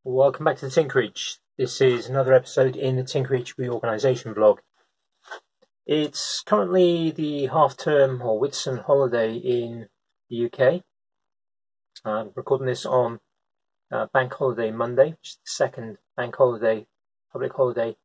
Welcome back to the Tinkerage. This is another episode in the Tinkerage Reorganisation vlog. It's currently the half-term or Whitsun holiday in the UK. I'm recording this on Bank Holiday Monday, which is the second bank holiday, public holiday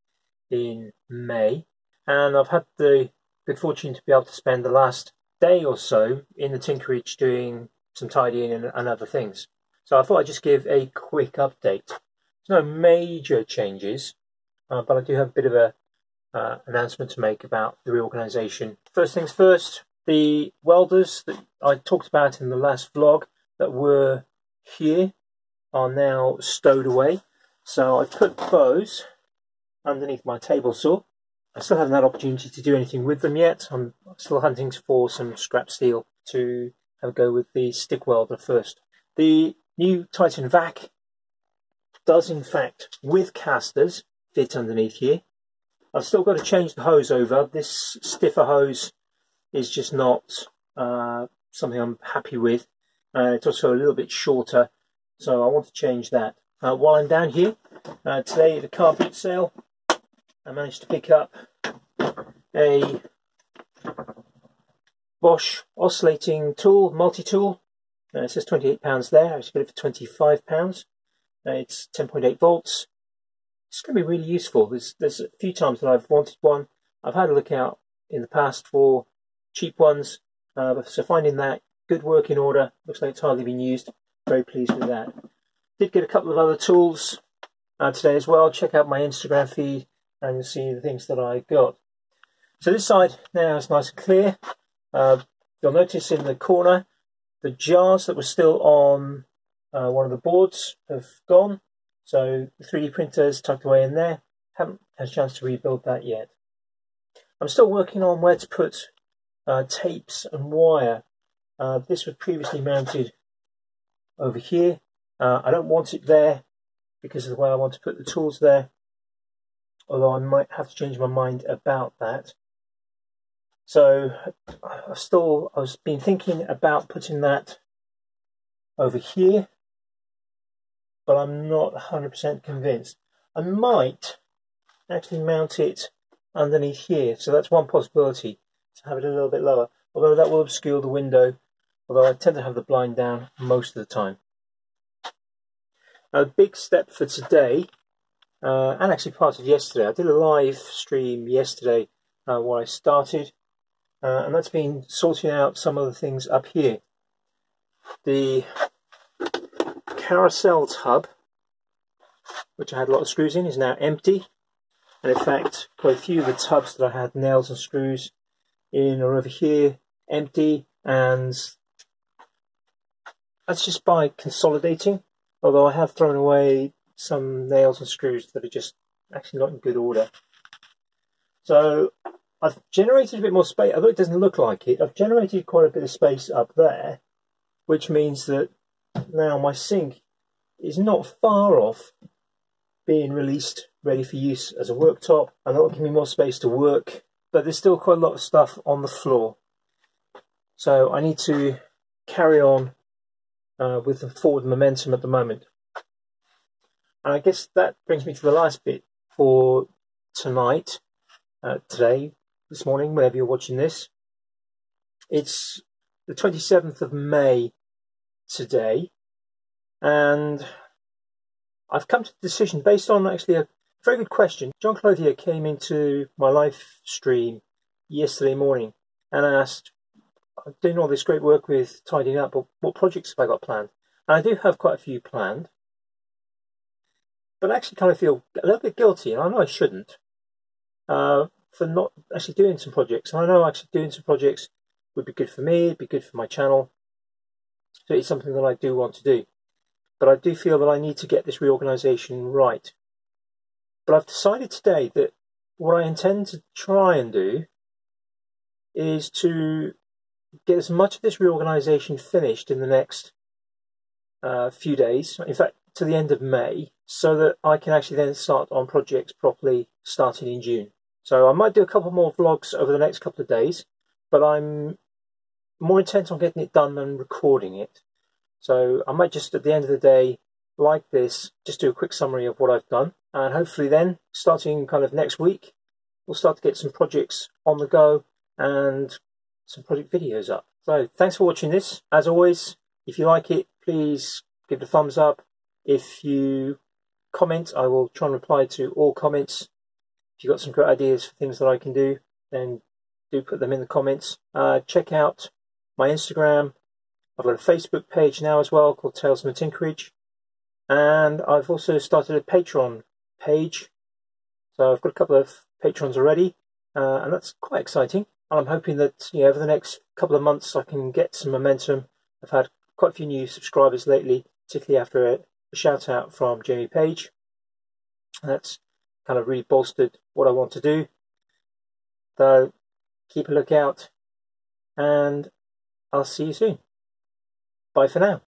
in May. And I've had the good fortune to be able to spend the last day or so in the Tinkerage doing some tidying and other things. So I thought I'd just give a quick update. There's no major changes, but I do have a bit of a announcement to make about the reorganisation. First things first, the welders that I talked about in the last vlog that were here are now stowed away. So I've put those underneath my table saw. I still haven't had opportunity to do anything with them yet. I'm still hunting for some scrap steel to have a go with the stick welder first. The new Titan vac does in fact, with casters, fit underneath here. I've still got to change the hose over. This stiffer hose is just not something I'm happy with. It's also a little bit shorter, so I want to change that. While I'm down here, today at a car boot sale, I managed to pick up a Bosch oscillating tool, multi-tool. It says £28 there. I just got it for £25. It's 10.8 volts. It's going to be really useful. There's a few times that I've wanted one. I've had a look out in the past for cheap ones. So finding that good working order, looks like it's hardly been used. Very pleased with that. Did get a couple of other tools today as well. Check out my Instagram feed and you'll see the things that I got. So this side now is nice and clear. You'll notice in the corner the jars that were still on one of the boards have gone. So the 3D printer is tucked away in there. Haven't had a chance to rebuild that yet. I'm still working on where to put tapes and wire. This was previously mounted over here. I don't want it there because of the way I want to put the tools there. Although I might have to change my mind about that. So I've been thinking about putting that over here, but I'm not 100% convinced. I might actually mount it underneath here, so that's one possibility, to have it a little bit lower, although that will obscure the window, although I tend to have the blind down most of the time. A big step for today, and actually part of yesterday, I did a live stream yesterday where I started, and that's been sorting out some of the things up here. The carousel tub, which I had a lot of screws in, is now empty. And in fact, quite a few of the tubs that I had nails and screws in are over here, empty. And that's just by consolidating. Although I have thrown away some nails and screws that are just actually not in good order. So I've generated a bit more space, although it doesn't look like it. I've generated quite a bit of space up there, which means that now my sink is not far off being released, ready for use as a worktop, and that will give me more space to work. But there's still quite a lot of stuff on the floor. So I need to carry on with the forward momentum at the moment. And I guess that brings me to the last bit for tonight, today, this morning, whenever you're watching this. It's the 27th of May today, and I've come to the decision based on actually a very good question. John Clothier came into my live stream yesterday morning and asked, I'm doing all this great work with tidying up, but what projects have I got planned? And I do have quite a few planned, but I actually kind of feel a little bit guilty, and I know I shouldn't, for not actually doing some projects. And I know actually doing some projects would be good for me, it'd be good for my channel. So it's something that I do want to do. But I do feel that I need to get this reorganisation right. But I've decided today that what I intend to try and do is to get as much of this reorganisation finished in the next few days, in fact to the end of May, so that I can actually then start on projects properly starting in June. So I might do a couple more vlogs over the next couple of days, but I'm more intent on getting it done than recording it. So I might just at the end of the day like this, just do a quick summary of what I've done, and hopefully then, starting kind of next week, we'll start to get some projects on the go and some project videos up. So thanks for watching this. As always, if you like it, please give it a thumbs up. If you comment, I will try and reply to all comments. If you've got some great ideas for things that I can do, then do put them in the comments. Check out my Instagram. I've got a Facebook page now as well called Tales from the Tinkerage. And I've also started a Patreon page. So I've got a couple of patrons already, and that's quite exciting. And I'm hoping that over the next couple of months I can get some momentum. I've had quite a few new subscribers lately, particularly after a shout out from Jamie Page. And that's kind of really bolstered what I want to do. So keep a lookout, and I'll see you soon. Bye for now.